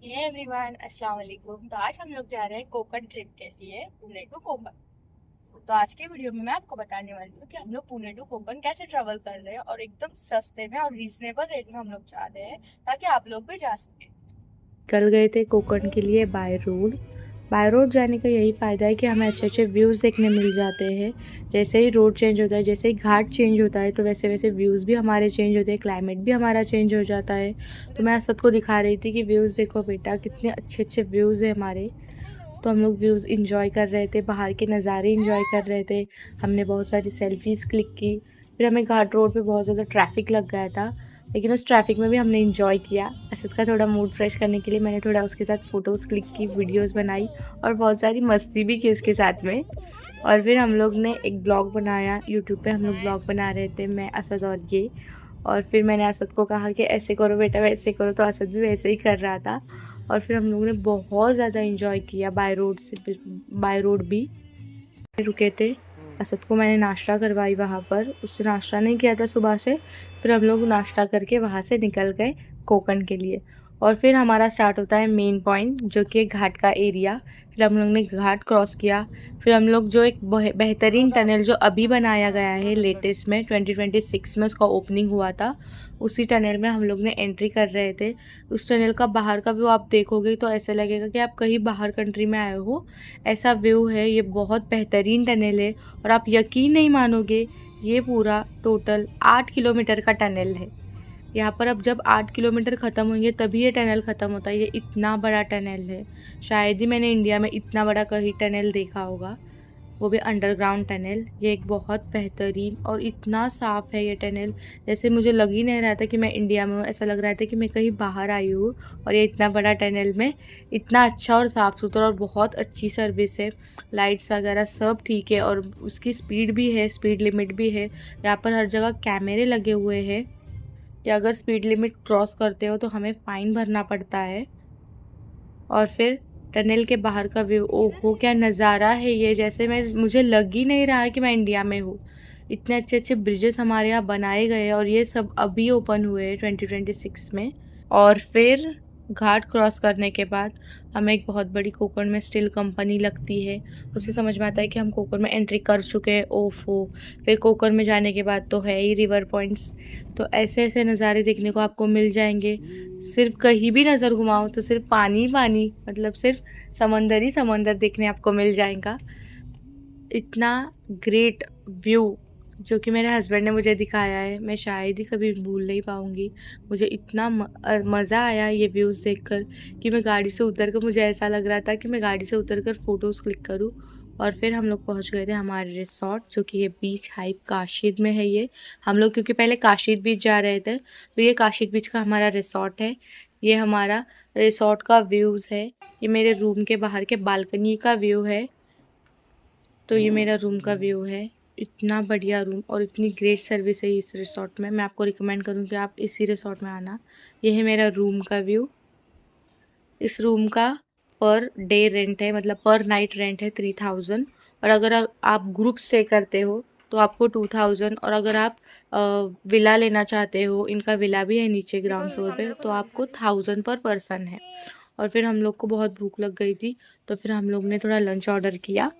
Hey everyone, अस्सलाम वालेकुम। तो आज हम लोग जा रहे हैं कोकण ट्रिप के लिए पुणे टू कोकण। तो आज के वीडियो में मैं आपको बताने वाली हूँ कि हम लोग पुणे टू कोकण कैसे ट्रेवल कर रहे हैं और एकदम सस्ते में और रीजनेबल रेट में हम लोग जा रहे हैं ताकि आप लोग भी जा सकें। कल गए थे कोकण के लिए बाय रोड। बाय रोड जाने का यही फ़ायदा है कि हमें अच्छे अच्छे व्यूज़ देखने मिल जाते हैं। जैसे ही रोड चेंज होता है, जैसे ही घाट चेंज होता है, तो वैसे वैसे व्यूज़ भी हमारे चेंज होते हैं, क्लाइमेट भी हमारा चेंज हो जाता है। तो मैं असद को दिखा रही थी कि व्यूज़ देखो बेटा, कितने अच्छे अच्छे व्यूज़ हैं हमारे। तो हम लोग व्यूज़ इंजॉय कर रहे थे, बाहर के नज़ारे इंजॉय कर रहे थे। हमने बहुत सारी सेल्फीज़ क्लिक की। फिर हमें घाट रोड पे बहुत ज़्यादा ट्रैफिक लग गया था, लेकिन उस ट्रैफिक में भी हमने इंजॉय किया। असद का थोड़ा मूड फ्रेश करने के लिए मैंने थोड़ा उसके साथ फ़ोटोज़ क्लिक की, वीडियोज़ बनाई और बहुत सारी मस्ती भी की उसके साथ में। और फिर हम लोग ने एक ब्लॉग बनाया यूट्यूब पे। हम लोग ब्लॉग बना रहे थे, मैं, असद और ये। और फिर मैंने असद को कहा कि ऐसे करो बेटा, वैसे करो, तो असद भी वैसे ही कर रहा था। और फिर हम लोगों ने बहुत ज़्यादा इंजॉय किया बाय रोड भी रुके थे। असद को मैंने नाश्ता करवाई वहाँ पर, उससे नाश्ता नहीं किया था सुबह से। फिर हम लोग नाश्ता करके वहाँ से निकल गए कोकण के लिए। और फिर हमारा स्टार्ट होता है मेन पॉइंट, जो कि घाट का एरिया। फिर हम लोग ने घाट क्रॉस किया। फिर हम लोग जो एक बेहतरीन टनल जो अभी बनाया गया है लेटेस्ट में 2026 में उसका ओपनिंग हुआ था, उसी टनल में हम लोग ने एंट्री कर रहे थे। उस टनल का बाहर का व्यू आप देखोगे तो ऐसा लगेगा कि आप कहीं बाहर कंट्री में आए हो, ऐसा व्यू है। ये बहुत बेहतरीन टनल है और आप यकीन नहीं मानोगे, ये पूरा टोटल 8 किलोमीटर का टनल है। यहाँ पर अब जब 8 किलोमीटर ख़त्म होंगे तभी ये टनल ख़त्म होता है। ये इतना बड़ा टनल है, शायद ही मैंने इंडिया में इतना बड़ा कहीं टनल देखा होगा, वो भी अंडरग्राउंड टनल। ये एक बहुत बेहतरीन और इतना साफ़ है ये टनल, जैसे मुझे लग ही नहीं रहा था कि मैं इंडिया में हूँ। ऐसा लग रहा था कि मैं कहीं बाहर आई हूँ। और ये इतना बड़ा टनल में इतना अच्छा और साफ़ सुथरा और बहुत अच्छी सर्विस है। लाइट्स वगैरह सब ठीक है और उसकी स्पीड भी है, स्पीड लिमिट भी है। यहाँ पर हर जगह कैमरे लगे हुए हैं कि अगर स्पीड लिमिट क्रॉस करते हो तो हमें फ़ाइन भरना पड़ता है। और फिर टनल के बाहर का व्यू, ओहो क्या नज़ारा है ये, जैसे मुझे लग ही नहीं रहा है कि मैं इंडिया में हूँ। इतने अच्छे अच्छे ब्रिजेस हमारे यहाँ बनाए गए हैं और ये सब अभी ओपन हुए हैं 2026 में। और फिर घाट क्रॉस करने के बाद हमें एक बहुत बड़ी कोकण में स्टील कंपनी लगती है। उससे समझ में आता है कि हम कोकण में एंट्री कर चुके हैं। ओफो, फिर कोकण में जाने के बाद तो है ही रिवर पॉइंट्स। तो ऐसे ऐसे नज़ारे देखने को आपको मिल जाएंगे। सिर्फ कहीं भी नज़र घुमाओ तो सिर्फ पानी ही पानी, मतलब सिर्फ समंदर ही समंदर देखने आपको मिल जाएगा। इतना ग्रेट व्यू जो कि मेरे हस्बैंड ने मुझे दिखाया है, मैं शायद ही कभी भूल नहीं पाऊँगी। मुझे इतना मज़ा आया ये व्यूज़ देखकर कि मैं गाड़ी से उतर कर, मुझे ऐसा लग रहा था कि मैं गाड़ी से उतर कर फ़ोटोज़ क्लिक करूँ। और फिर हम लोग पहुँच गए थे हमारे रिसॉर्ट, जो कि ये बीच हाइप काशिद में है। ये हम लोग क्योंकि पहले काशिद बीच जा रहे थे, तो ये काशिद बीच का हमारा रिसॉर्ट है। ये हमारा रिसॉर्ट का व्यूज़ है। ये मेरे रूम के बाहर के बालकनी का व्यू है। तो ये मेरा रूम का व्यू है। इतना बढ़िया रूम और इतनी ग्रेट सर्विस है इस रिसॉर्ट में। मैं आपको रिकमेंड करूँगी आप इसी रिसॉर्ट में आना। ये है मेरा रूम का व्यू। इस रूम का पर डे रेंट है, मतलब पर नाइट रेंट है 3000। और अगर आप ग्रुप स्टे करते हो तो आपको 2000। और अगर आप विला लेना चाहते हो, इनका विला भी है नीचे ग्राउंड फ्लोर पे, तो आपको 1000 पर पर्सन है। और फिर हम लोग को बहुत भूख लग गई थी, तो फिर हम लोग ने थोड़ा लंच ऑर्डर किया।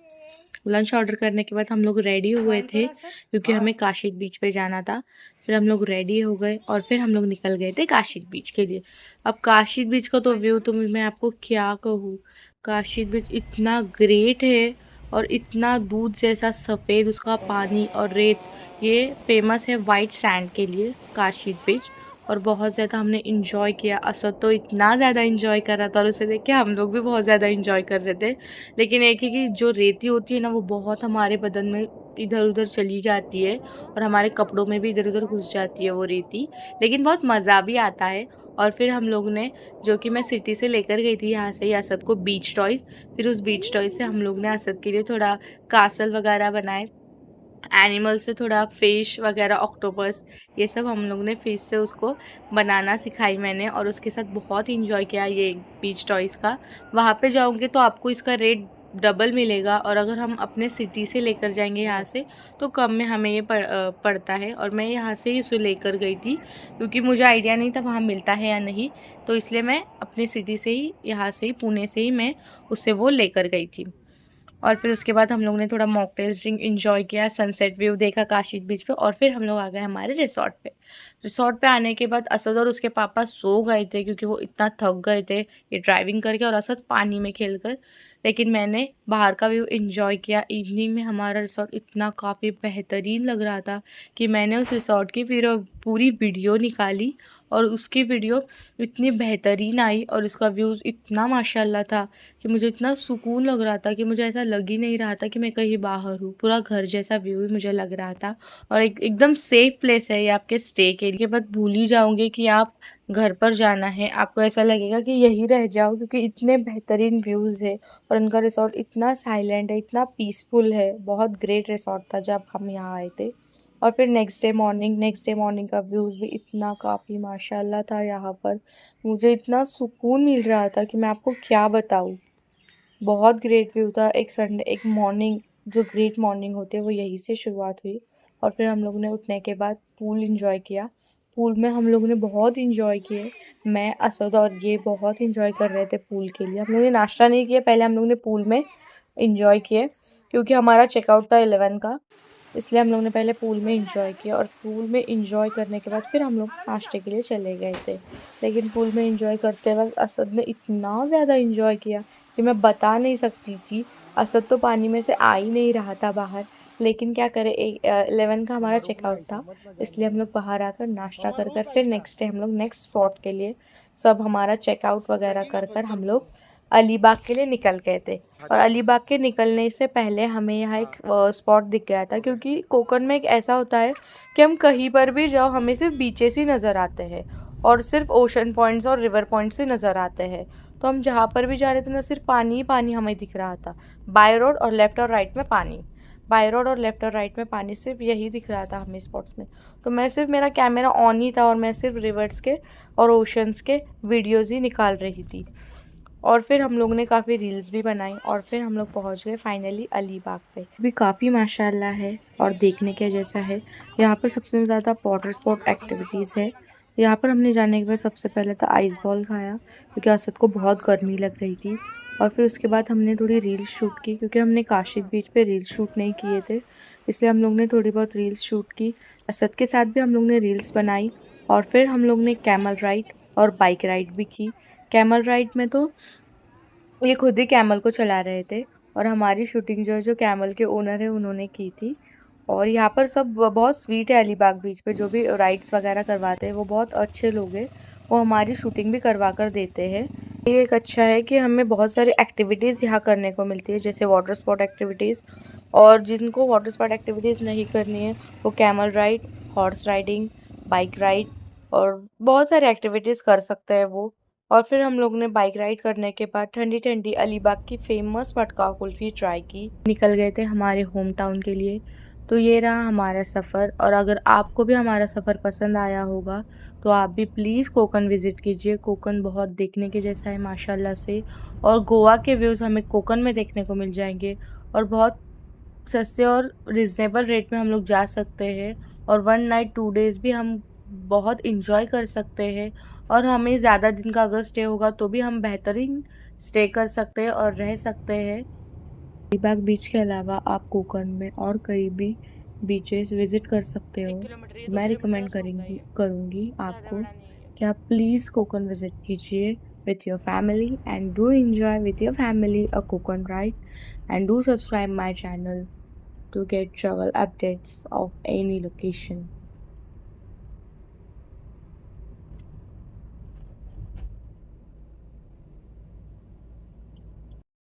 लंच ऑर्डर करने के बाद हम लोग रेडी हुए थे क्योंकि हमें काशिद बीच पे जाना था। फिर हम लोग रेडी हो गए और फिर हम लोग निकल गए थे काशिद बीच के लिए। अब काशिद बीच का तो व्यू तो मैं आपको क्या कहूँ। काशिद बीच इतना ग्रेट है और इतना दूध जैसा सफ़ेद उसका पानी और रेत। ये फेमस है वाइट सैंड के लिए काशिद बीच। और बहुत ज़्यादा हमने इंजॉय किया। असद तो इतना ज़्यादा इंजॉय कर रहा था और उसे देख के हम लोग भी बहुत ज़्यादा इंजॉय कर रहे थे। लेकिन एक है कि जो रेती होती है ना, वो बहुत हमारे बदन में इधर उधर चली जाती है और हमारे कपड़ों में भी इधर उधर घुस जाती है वो रेती। लेकिन बहुत मज़ा भी आता है। और फिर हम लोग ने, जो कि मैं सिटी से लेकर गई थी यहाँ से ही असद को, बीच टॉयज़। फिर उस बीच टॉयज़ से हम लोग ने असद के लिए थोड़ा कासल वगैरह बनाए। एनिमल से थोड़ा फिश वगैरह, ऑक्टोपस, ये सब हम लोग ने फिश से उसको बनाना सिखाई मैंने और उसके साथ बहुत इंजॉय किया ये बीच टॉयज़ का। वहाँ पे जाओगे तो आपको इसका रेट डबल मिलेगा, और अगर हम अपने सिटी से लेकर जाएंगे यहाँ से तो कम में हमें ये पड़ता है। और मैं यहाँ से ही उसे लेकर गई थी क्योंकि मुझे आइडिया नहीं था वहाँ मिलता है या नहीं, तो इसलिए मैं अपनी सिटी से ही, यहाँ से ही, पुणे से ही मैं उससे वो लेकर गई थी। और फिर उसके बाद हम लोग ने थोड़ा मॉकटेल ड्रिंक इन्जॉय किया, सनसेट व्यू देखा काशी बीच पे, और फिर हम लोग आ गए हमारे रिसॉर्ट पे। रिसॉर्ट पे आने के बाद असद और उसके पापा सो गए थे क्योंकि वो इतना थक गए थे ये ड्राइविंग करके, और असद पानी में खेलकर। लेकिन मैंने बाहर का व्यू इन्जॉय किया। इवनिंग में हमारा रिसॉर्ट इतना काफ़ी बेहतरीन लग रहा था कि मैंने उस रिसॉर्ट की फिर पूरी वीडियो निकाली, और उसकी वीडियो इतनी बेहतरीन आई और उसका व्यूज़ इतना माशाल्लाह था कि मुझे इतना सुकून लग रहा था कि मुझे ऐसा लग ही नहीं रहा था कि मैं कहीं बाहर हूँ। पूरा घर जैसा व्यू ही मुझे लग रहा था, और एकदम सेफ प्लेस है ये आपके स्टे के लिए। बस भूल ही जाओगे कि आप घर पर जाना है, आपको ऐसा लगेगा कि यहीं रह जाओ क्योंकि इतने बेहतरीन व्यूज़ है, और उनका रिसॉर्ट इतना साइलेंट है, इतना पीसफुल है। बहुत ग्रेट रिसॉर्ट था जब हम यहाँ आए थे। और फिर नेक्स्ट डे मॉर्निंग का व्यूज़ भी इतना काफ़ी माशाल्लाह था यहाँ पर। मुझे इतना सुकून मिल रहा था कि मैं आपको क्या बताऊँ। बहुत ग्रेट व्यू था। एक मॉर्निंग, जो ग्रेट मॉर्निंग होती है वो यहीं से शुरुआत हुई। और फिर हम लोग ने उठने के बाद पूल इंजॉय किया। पूल में हम लोगों ने बहुत इंजॉय किए। मैं, असद और ये बहुत इंजॉय कर रहे थे पूल के लिए। हम लोग ने नाश्ता नहीं किया, पहले हम लोग ने पूल में इंजॉय किए क्योंकि हमारा चेकआउट था 11 का, इसलिए हम लोग ने पहले पूल में इंजॉय किया। और पूल में इंजॉय करने के बाद फिर हम लोग नाश्ते के लिए चले गए थे। लेकिन पूल में इंजॉय करते वक्त असद ने इतना ज़्यादा इंजॉय किया कि मैं बता नहीं सकती थी। असद तो पानी में से आ ही नहीं रहा था बाहर, लेकिन क्या करें, 11 का हमारा चेकआउट था, इसलिए हम लोग बाहर आकर नाश्ता कर कर फिर नेक्स्ट डे हम लोग नेक्स्ट स्पॉट के लिए सब हमारा चेकआउट वगैरह कर कर हम लोग अलीबाग के लिए निकल गए थे। और अलीबाग के निकलने से पहले हमें यहाँ एक स्पॉट दिख गया था, क्योंकि कोकण में एक ऐसा होता है कि हम कहीं पर भी जाओ हमें सिर्फ बीचेस ही नज़र आते हैं, और सिर्फ ओशन पॉइंट्स और रिवर पॉइंट्स ही नज़र आते हैं। तो हम जहाँ पर भी जा रहे थे ना, सिर्फ पानी ही पानी हमें दिख रहा था। बाय रोड और लेफ़्ट और राइट में पानी, बाय रोड और लेफ़्ट और राइट में पानी, सिर्फ यही दिख रहा था हमें स्पॉट्स में। तो मैं सिर्फ, मेरा कैमरा ऑन ही था और मैं सिर्फ रिवर्स के और ओशंस के वीडियोज़ ही निकाल रही थी। और फिर हम लोग ने काफ़ी रील्स भी बनाई, और फिर हम लोग पहुंच गए फाइनली अलीबाग पे। भी काफ़ी माशाल्लाह है और देखने के जैसा है। यहाँ पर सबसे ज़्यादा वाटर स्पोर्ट एक्टिविटीज़ है। यहाँ पर हमने जाने के बाद सबसे पहले तो आइस बॉल खाया क्योंकि असद को बहुत गर्मी लग रही थी। और फिर उसके बाद हमने थोड़ी रील्स शूट की क्योंकि हमने काशी बीच पे रील्स शूट नहीं किए थे, इसलिए हम लोग ने थोड़ी बहुत रील्स शूट की। असद के साथ भी हम लोग ने रील्स बनाई। और फिर हम लोग ने कैमल राइड और बाइक राइड भी की। कैमल राइड में तो ये खुद ही कैमल को चला रहे थे, और हमारी शूटिंग जो कैमल के ओनर है उन्होंने की थी। और यहाँ पर सब बहुत स्वीट है अलीबाग बीच पे, जो भी राइड्स वगैरह करवाते हैं वो बहुत अच्छे लोग हैं, वो हमारी शूटिंग भी करवा कर देते हैं। ये एक अच्छा है कि हमें बहुत सारी एक्टिविटीज़ यहाँ करने को मिलती है, जैसे वाटर स्पोर्ट एक्टिविटीज़। और जिनको वाटर स्पोर्ट एक्टिविटीज़ नहीं करनी है वो camel ride, horse riding, bike ride और बहुत सारी एक्टिविटीज़ कर सकते हैं वो। और फिर हम लोग ने बाइक राइड करने के बाद ठंडी ठंडी अलीबाग की फेमस मटका कुल्फ़ी ट्राई की। निकल गए थे हमारे होम टाउन के लिए। तो ये रहा हमारा सफ़र, और अगर आपको भी हमारा सफ़र पसंद आया होगा तो आप भी प्लीज़ कोकण विज़िट कीजिए। कोकण बहुत देखने के जैसा है माशाल्लाह से, और गोवा के व्यूज़ हमें कोकण में देखने को मिल जाएंगे, और बहुत सस्ते और रिजनेबल रेट में हम लोग जा सकते हैं। और 1 नाइट 2 डेज़ भी हम बहुत इंजॉय कर सकते हैं, और हमें ज़्यादा दिन का अगर स्टे होगा तो भी हम बेहतरीन स्टे कर सकते हैं और रह सकते हैं। अलीबाग बीच के अलावा आप कोकण में और कई भी बीचेस विज़िट कर सकते हो। मैं रिकमेंड करूँगी आपको कि आप प्लीज़ कोकण विज़िट कीजिए with your family, and do enjoy with your family a Kokan ride, and do subscribe my channel to get travel updates of any location.